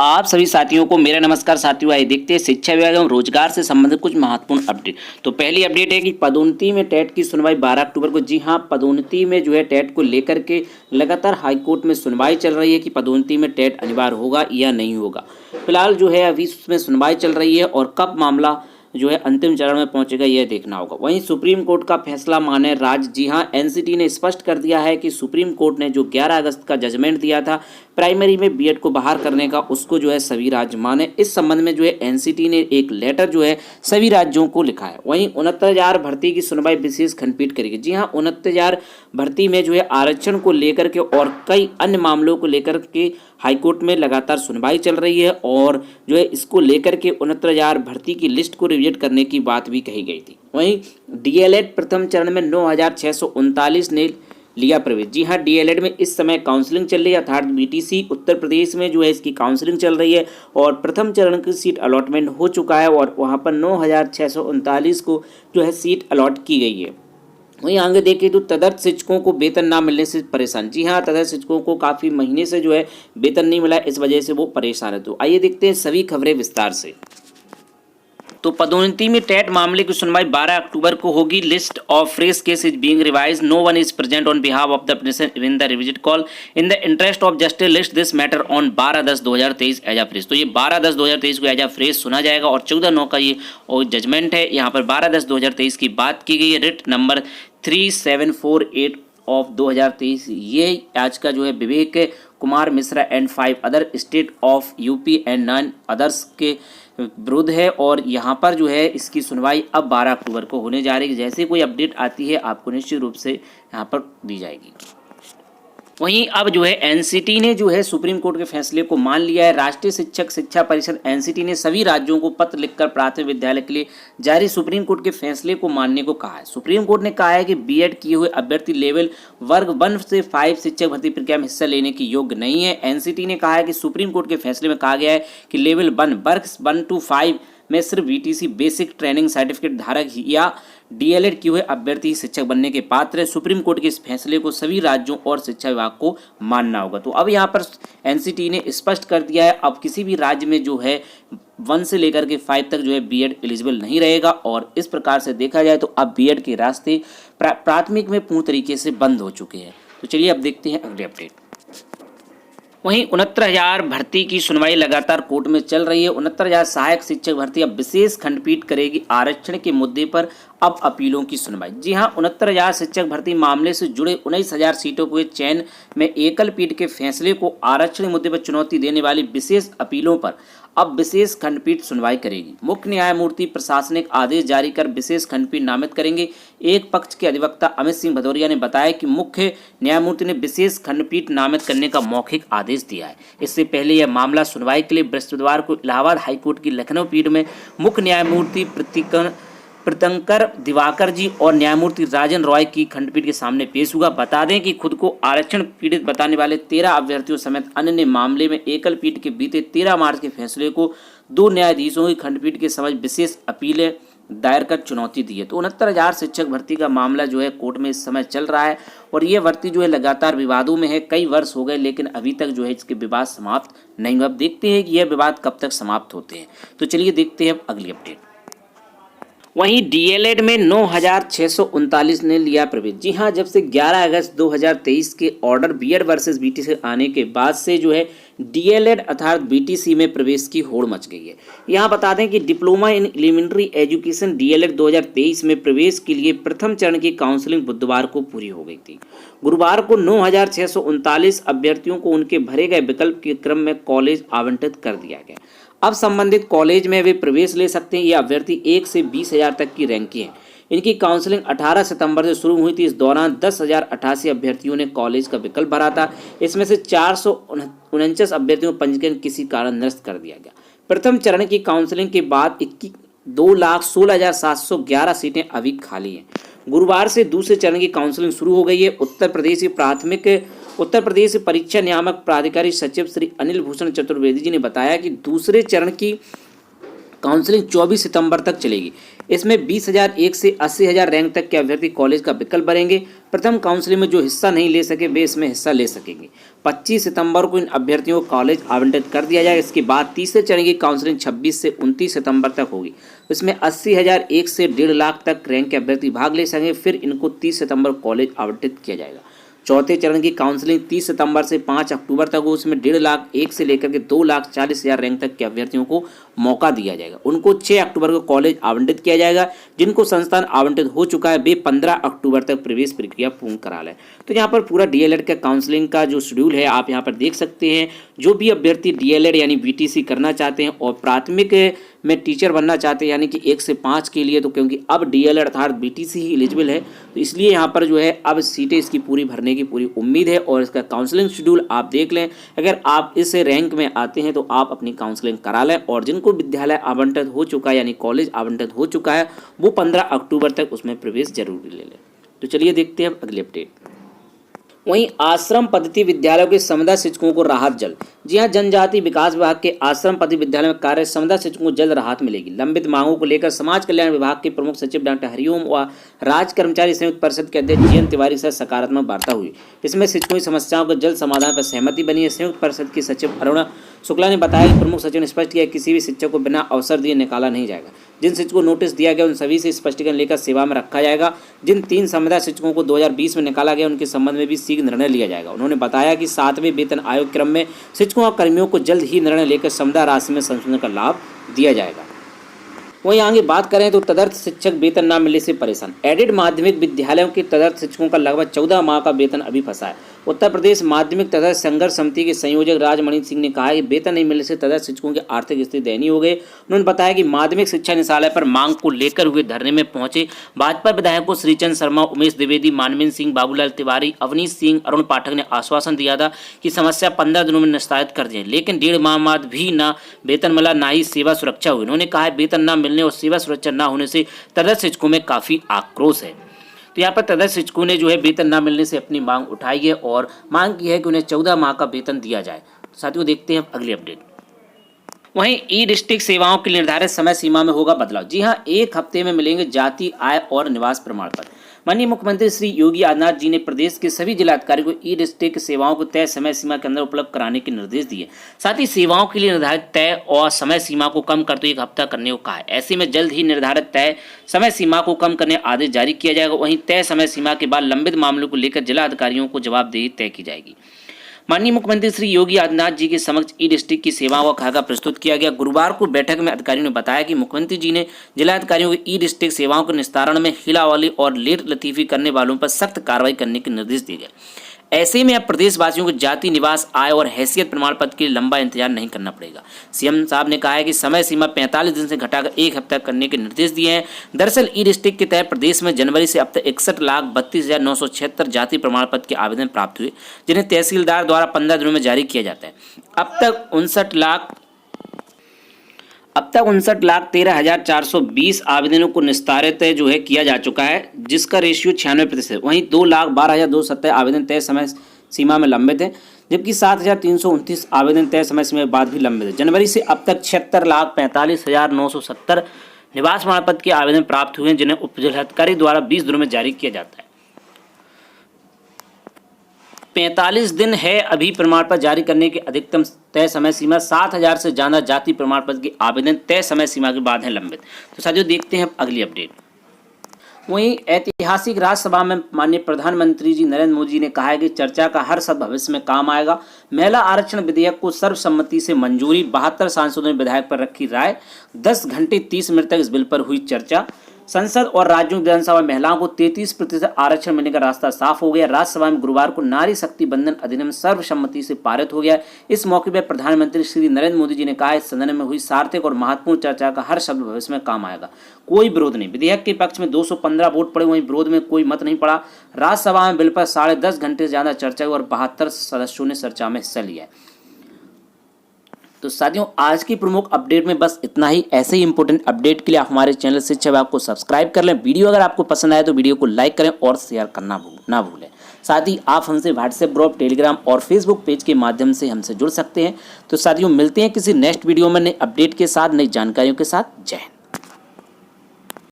आप सभी साथियों को मेरा नमस्कार। साथियों, आइए देखते हैं शिक्षा विभाग एवं रोजगार से संबंधित कुछ महत्वपूर्ण अपडेट। तो पहली अपडेट है कि पदोन्नति में टेट की सुनवाई 12 अक्टूबर को। जी हां, पदोन्नति में जो है टेट को लेकर के लगातार हाईकोर्ट में सुनवाई चल रही है कि पदोन्नति में टेट अनिवार्य होगा या नहीं होगा। फिलहाल जो है अभी उसमें सुनवाई चल रही है और कब मामला जो है अंतिम चरण में पहुंचेगा यह देखना होगा। वहीं सुप्रीम कोर्ट का फैसला माने राज्य। जी हां, एनसीटी ने स्पष्ट कर दिया है कि सुप्रीम कोर्ट ने जो 11 अगस्त का जजमेंट दिया था प्राइमरी में बीएड को बाहर करने का, उसको जो है सभी राज्य माने। इस संबंध में जो है एनसीटी ने एक लेटर जो है सभी राज्यों को लिखा है। वहीं 69,000 भर्ती की सुनवाई विशेष खंडपीठ करेगी। जी हाँ, 69,000 भर्ती में जो है आरक्षण को लेकर के और कई अन्य मामलों को लेकर के हाईकोर्ट में लगातार सुनवाई चल रही है और जो है इसको लेकर के 69,000 भर्ती की लिस्ट को रिविजिट करने की बात भी कही गई थी। वहीं डीएलएड प्रथम चरण में 9,639 ने लिया प्रवेश। जी हाँ, डीएलएड में इस समय काउंसलिंग चल रही है, अर्थात बीटीसी उत्तर प्रदेश में जो है इसकी काउंसलिंग चल रही है और प्रथम चरण की सीट अलॉटमेंट हो चुका है और वहाँ पर 9,639 को जो है सीट अलॉट की गई है। वहीं आगे देखें तो तदर्थ शिक्षकों को वेतन ना मिलने से परेशान। जी हाँ, तदर्थ शिक्षकों को काफ़ी महीने से जो है वेतन नहीं मिला, इस वजह से वो परेशान है। तो आइए देखते हैं सभी खबरें विस्तार से। तो पदोन्नति में टेट मामले की सुनवाई 12 अक्टूबर को होगी। List of fresh case is being revise. No one is present on behalf of the petition in the revisit call. In the interest of justice list this matter on 12/10/2023 as a fresh. तो ये 12/10/2023 को as a fresh सुना जाएगा और 14/9 का ये judgement है। यहाँ पर 12/10/2023 की बात की गई है। Writ number 3748 of 2023। ये आज का जो है Vivek Kumar Mishra and 5 other state of UP and 9 others के विरुद्ध है और यहाँ पर जो है इसकी सुनवाई अब 12 अक्टूबर को होने जा रही है। जैसे कोई अपडेट आती है आपको निश्चित रूप से यहाँ पर दी जाएगी। वहीं अब जो है एनसीटी ने जो है सुप्रीम कोर्ट के फैसले को मान लिया है। राष्ट्रीय शिक्षक शिक्षा परिषद एनसीटी ने सभी राज्यों को पत्र लिखकर प्राथमिक विद्यालय के लिए जारी सुप्रीम कोर्ट के फैसले को मानने को कहा है। सुप्रीम कोर्ट ने कहा है कि बीएड किए हुए अभ्यर्थी लेवल वर्ग 1 से 5 शिक्षक भर्ती प्रक्रिया में हिस्सा लेने की योग्य नहीं है। एनसीटी ने कहा है कि सुप्रीम कोर्ट के फैसले में कहा गया है कि लेवल 1 वर्ग 1 to 5 में सिर्फ बीटीसी बेसिक ट्रेनिंग सर्टिफिकेट धारक या डीएलएड किए हुए अभ्यर्थी शिक्षक बनने के पात्र है। सुप्रीम कोर्ट के इस फैसले को सभी राज्यों और शिक्षा विभाग को मानना होगा। तो अब यहाँ पर एनसीटी ने स्पष्ट कर दिया है अब किसी भी राज्य में जो है 1 से लेकर के 5 तक जो है बीएड एलिजिबल नहीं रहेगा और इस प्रकार से देखा जाए तो अब बीएड के रास्ते प्राथमिक में पूर्ण तरीके से बंद हो चुके हैं। तो चलिए अब देखते हैं अगले अपडेट। वहीं 69,000 भर्ती की सुनवाई लगातार कोर्ट में चल रही है। 69,000 सहायक शिक्षक भर्ती अब विशेष खंडपीठ करेगी। आरक्षण के मुद्दे पर अब अपीलों की सुनवाई। जी हां, 69,000 शिक्षक भर्ती मामले से जुड़े 19,000 सीटों के चयन में एकल पीठ के फैसले को आरक्षण मुद्दे पर चुनौती देने वाली विशेष अपीलों पर अब विशेष खंडपीठ सुनवाई करेगी। मुख्य न्यायमूर्ति प्रशासनिक आदेश जारी कर विशेष खंडपीठ नामित करेंगे। एक पक्ष के अधिवक्ता अमित सिंह भदौरिया ने बताया कि मुख्य न्यायमूर्ति ने विशेष खंडपीठ नामित करने का मौखिक आदेश दिया है। इससे पहले यह मामला सुनवाई के लिए बृहस्पतिवार को इलाहाबाद हाईकोर्ट की लखनऊ पीठ में मुख्य न्यायमूर्ति प्रीतंकर दिवाकर जी और न्यायमूर्ति राजन रॉय की खंडपीठ के सामने पेश हुआ। बता दें कि खुद को आरक्षण पीड़ित बताने वाले 13 अभ्यर्थियों समेत अन्य ने मामले में एकल पीठ के बीते 13 मार्च के फैसले को 2 न्यायाधीशों की खंडपीठ के समझ विशेष अपीलें दायर कर चुनौती दी है। तो 69,000 शिक्षक भर्ती का मामला जो है कोर्ट में इस समय चल रहा है और ये भर्ती जो है लगातार विवादों में है। कई वर्ष हो गए लेकिन अभी तक जो है इसके विवाद समाप्त नहीं हुआ। अब देखते हैं कि यह विवाद कब तक समाप्त होते हैं। तो चलिए देखते हैं अगली अपडेट। वहीं डीएलएड में 9,639 ने लिया प्रवेश। जी हां, जब से 11 अगस्त 2023 के ऑर्डर बीएड वर्सेस बीटीसी आने के बाद से जो है डीएलएड अर्थात बीटीसी में प्रवेश की होड़ मच गई है। यहां बता दें कि diploma in elementary education DElEd 2023 में प्रवेश के लिए प्रथम चरण की काउंसलिंग बुधवार को पूरी हो गई थी। गुरुवार को 9,639 अभ्यर्थियों को उनके भरे गए विकल्प के क्रम में कॉलेज आवंटित कर दिया गया। अब संबंधित कॉलेज में वे प्रवेश ले सकते हैं। ये अभ्यर्थी 1 से 20,000 तक की रैंक हैं। इनकी काउंसलिंग 18 सितंबर से शुरू हुई थी। इस दौरान 10,088 अभ्यर्थियों ने कॉलेज का विकल्प भरा था। इसमें से 449 अभ्यर्थियों को पंजीकरण किसी कारण निरस्त कर दिया गया। प्रथम चरण की काउंसलिंग के बाद 2,16,711 सीटें अभी खाली हैं। गुरुवार से दूसरे चरण की काउंसलिंग शुरू हो गई है। उत्तर प्रदेश परीक्षा नियामक प्राधिकारी सचिव श्री अनिल भूषण चतुर्वेदी जी ने बताया कि दूसरे चरण की काउंसलिंग 24 सितंबर तक चलेगी। इसमें 20,001 से 80,000 रैंक तक के अभ्यर्थी कॉलेज का विकल्प भरेंगे। प्रथम काउंसलिंग में जो हिस्सा नहीं ले सके वे इसमें हिस्सा ले सकेंगे। 25 सितंबर को इन अभ्यर्थियों को कॉलेज आवंटित कर दिया जाएगा। इसके बाद तीसरे चरण की काउंसलिंग 26 से 29 सितंबर तक होगी। इसमें 80,001 से 1.5 लाख तक रैंक के अभ्यर्थी भाग ले सकेंगे। फिर इनको 30 सितंबर कॉलेज आवंटित किया जाएगा। चौथे चरण की काउंसलिंग 30 सितंबर से 5 अक्टूबर तक हो। उसमें 1.5 लाख 1 से लेकर के 2,40,000 रैंक तक के अभ्यर्थियों को मौका दिया जाएगा। उनको 6 अक्टूबर को कॉलेज आवंटित किया जाएगा। जिनको संस्थान आवंटित हो चुका है वे 15 अक्टूबर तक प्रवेश प्रक्रिया पूर्ण करा लें। तो यहाँ पर पूरा डीएलएड का काउंसलिंग का जो शेड्यूल है आप यहाँ पर देख सकते हैं। जो भी अभ्यर्थी डीएलएड यानी बीटीसी करना चाहते हैं और प्राथमिक में टीचर बनना चाहते हैं यानी कि 1 से 5 के लिए, तो क्योंकि अब डीएलएड अर्थात बीटीसी ही एलिजिबल है तो इसलिए यहाँ पर जो है अब सीटें इसकी पूरी भरने की पूरी उम्मीद है। और इसका काउंसलिंग शेड्यूल आप देख लें। अगर आप इस रैंक में आते हैं तो आप अपनी काउंसलिंग करा लें। और जिनको विद्यालय आवंटित हो चुका है यानी कॉलेज आवंटित हो चुका है वो 15 अक्टूबर तक उसमें प्रवेश जरूर ले लें। तो चलिए देखते हैं अब अगली अपडेट। वहीं आश्रम पद्धति विद्यालयों के संविदा शिक्षकों को राहत जल्द। जी हां, जनजाति विकास विभाग के आश्रम पद्धति विद्यालय में कार्य संविदा शिक्षकों को जल्द राहत मिलेगी। लंबित मांगों को लेकर समाज कल्याण विभाग के प्रमुख सचिव डॉक्टर हरिओम व राज्य कर्मचारी संयुक्त परिषद के अध्यक्ष जीएन तिवारी से सकारात्मक वार्ता हुई। इसमें शिक्षकों की समस्याओं के जल्द समाधान पर सहमति बनी है। संयुक्त परिषद की सचिव अरुणा शुक्ला ने बताया कि प्रमुख सचिव ने स्पष्ट किया किसी भी शिक्षक को बिना अवसर दिए निकाला नहीं जाएगा। जिन शिक्षकों को नोटिस दिया गया उन सभी से स्पष्टीकरण लेकर सेवा में रखा जाएगा। जिन 3 संविदा शिक्षकों को 2020 में निकाला गया उनके संबंध में भी शीघ्र निर्णय लिया जाएगा। उन्होंने बताया कि 7वें वेतन आयोग क्रम में शिक्षकों और कर्मियों को जल्द ही निर्णय लेकर संविदा राशि में संशोधन का लाभ दिया जाएगा। वहीं आगे बात करें तो तदर्थ शिक्षक वेतन न मिलने से परेशान। एडेड माध्यमिक विद्यालयों के तदर्थ शिक्षकों का लगभग 14 माह का वेतन अभी फंसा है। उत्तर प्रदेश माध्यमिक तदर्थ संघर्ष समिति के संयोजक राजमणि सिंह ने कहा कि वेतन नहीं मिलने से तदर्थ शिक्षकों की आर्थिक स्थिति दयनीय हो गई। उन्होंने बताया कि माध्यमिक शिक्षा निदेशालय पर मांग को लेकर हुए धरने में पहुंचे भाजपा विधायकों श्रीचंद शर्मा, उमेश द्विवेदी, मानवेंद्र सिंह, बाबूलाल तिवारी, अवनीश सिंह, अरुण पाठक ने आश्वासन दिया था कि समस्या 15 दिनों में निस्तारित कर दें, लेकिन 1.5 माह बाद भी न वेतन मिला न ही सेवा सुरक्षा हुई। उन्होंने कहा वेतन न मिलने और सेवा सुरक्षा न होने से तदर्थ शिक्षकों में काफी आक्रोश है। तो यहाँ पर तदर्थ शिक्षकों ने जो है वेतन न मिलने से अपनी मांग उठाई है और मांग की है कि उन्हें 14 माह का वेतन दिया जाए। साथियों देखते हैं अगली अपडेट। वहीं ई डिस्ट्रिक्ट सेवाओं की निर्धारित समय सीमा में होगा बदलाव। जी हां, 1 हफ्ते में मिलेंगे जाति, आय और निवास प्रमाण पत्र। माननीय मुख्यमंत्री श्री योगी आदित्यनाथ जी ने प्रदेश के सभी जिलाधिकारियों को ई डिस्ट्रिक्ट सेवाओं को तय समय सीमा के अंदर उपलब्ध कराने के निर्देश दिए। साथ ही सेवाओं के लिए निर्धारित तय और समय सीमा को कम करते 1 हफ्ता करने को कहा है। ऐसे में जल्द ही निर्धारित तय समय सीमा को कम करने आदेश जारी किया जाएगा। वहीं तय समय सीमा के बाद लंबित मामलों को लेकर जिला अधिकारियों को जवाबदेही तय की जाएगी। माननीय मुख्यमंत्री श्री योगी आदित्यनाथ जी के समक्ष ई डिस्ट्रिक्ट की सेवाओं का खाका प्रस्तुत किया गया। गुरुवार को बैठक में अधिकारियों ने बताया कि मुख्यमंत्री जी ने जिला अधिकारियों को ई डिस्ट्रिक्ट सेवाओं के निस्तारण में हिलावाली और लेट लतीफी करने वालों पर सख्त कार्रवाई करने के निर्देश दिए गए। ऐसे में अब प्रदेशवासियों को जाति, निवास, आय और हैसियत प्रमाण पत्र के लिए लंबा इंतजार नहीं करना पड़ेगा। सीएम साहब ने कहा है कि समय सीमा 45 दिन से घटाकर 1 हफ्ता करने के निर्देश दिए हैं। दरअसल ई डिस्ट्रिक्ट के तहत प्रदेश में जनवरी से अब तक 61,32,976 जाति प्रमाण पत्र के आवेदन प्राप्त हुए, जिन्हें तहसीलदार द्वारा 15 दिनों में जारी किया जाता है। अब तक 59,13,420 आवेदनों को निस्तारित जो है किया जा चुका है, जिसका रेशियो 96%। वहीं 2,12,270 आवेदन तय समय सीमा में लंबित है, जबकि 7,329 आवेदन तय समय सीमा के बाद भी लंबित है। जनवरी से अब तक 76,45,970 निवास प्रमाण पत्र के आवेदन प्राप्त हुए हैं, जिन्हें उप जिलाधिकारी द्वारा 20 दिनों में जारी किया जाता है। 45 दिन है अभी प्रमाण पत्र जारी करने की अधिकतम तय समय सीमा। 7,000 से ज्यादा जाति प्रमाण पत्र के आवेदन तय समय सीमा के बाद है लंबित। तो साथियों देखते हैं अगली अपडेट। वहीं ऐतिहासिक राज्यसभा में माननीय प्रधानमंत्री जी नरेंद्र मोदी जी ने कहा है कि चर्चा का हर शब्द भविष्य में काम आएगा। महिला आरक्षण विधेयक को सर्वसम्मति से मंजूरी, 72 सांसदों ने विधायक पर रखी राय। 10 घंटे 30 मिनट तक इस बिल पर हुई चर्चा। संसद और राज्यों की विधानसभा में महिलाओं को 33% आरक्षण मिलने का रास्ता साफ हो गया। राज्यसभा में गुरुवार को नारी शक्ति बंधन अधिनियम सर्वसम्मति से पारित हो गया। इस मौके पर प्रधानमंत्री श्री नरेंद्र मोदी जी ने कहा, इस सदन में हुई सार्थक और महत्वपूर्ण चर्चा का हर शब्द भविष्य में काम आएगा। कोई विरोध नहीं। विधेयक के पक्ष में 215 वोट पड़े, वहीं विरोध में कोई मत नहीं पड़ा। राज्यसभा में बिल पर 10.5 घंटे से ज्यादा चर्चा हुई और 72 सदस्यों ने चर्चा में हिस्सा लिया। तो साथियों आज की प्रमुख अपडेट में बस इतना ही। ऐसे ही इंपॉर्टेंट अपडेट के लिए आप हमारे चैनल शिक्षा विभाग को सब्सक्राइब कर लें। वीडियो अगर आपको पसंद आए तो वीडियो को लाइक करें और शेयर करना ना भूलें। साथ ही आप हमसे व्हाट्सएप ग्रुप, टेलीग्राम और फेसबुक पेज के माध्यम से हमसे जुड़ सकते हैं। तो साथियों, मिलते हैं किसी नेक्स्ट वीडियो में नए अपडेट के साथ, नई जानकारियों के साथ। जय हिंद।